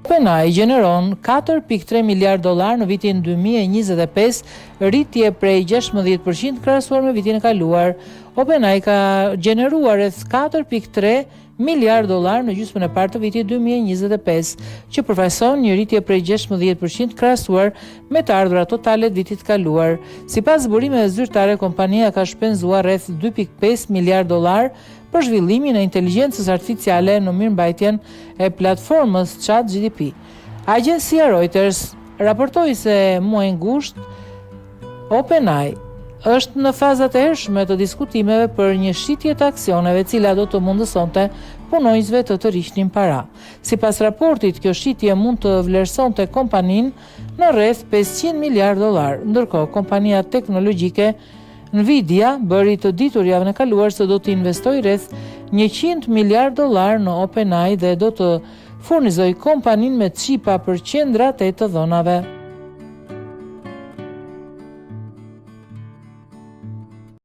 OpenAI gjeneron 4.3 miliard dolar në vitin 2025, rritje prej 16% krahasuar me vitin e kaluar. OpenAI ka gjeneruar rreth 4.3 miliard dolar në gjysmën e parë të vitit 2025, që përfaqëson një rritje prej 16% krahasuar me të ardhurat totale të vitit kaluar. Sipas burimeve zyrtare, kompania ka shpenzuar rreth 2.5 miliard dolar për zhvillimin e inteligjencës artificiale në mirëmbajtjen e platformës ChatGPT. Agjencia Reuters raportoi se muaj ngusht OpenAI është në fazat e hershme të diskutimeve për një shitje të aksioneve, e cila do të mundësonte punonjësve të rishnin para. Sipas raportit, kjo shitje mund të vlerësonte kompaninë në rreth 500 miliard dolar, ndërkohë kompania teknologjike Nvidia bëri të ditur javën e kaluar se do të investojë rreth 100 miliard dolar në OpenAI dhe do të furnizojë kompaninë me çipa për qendrat e të dhënave.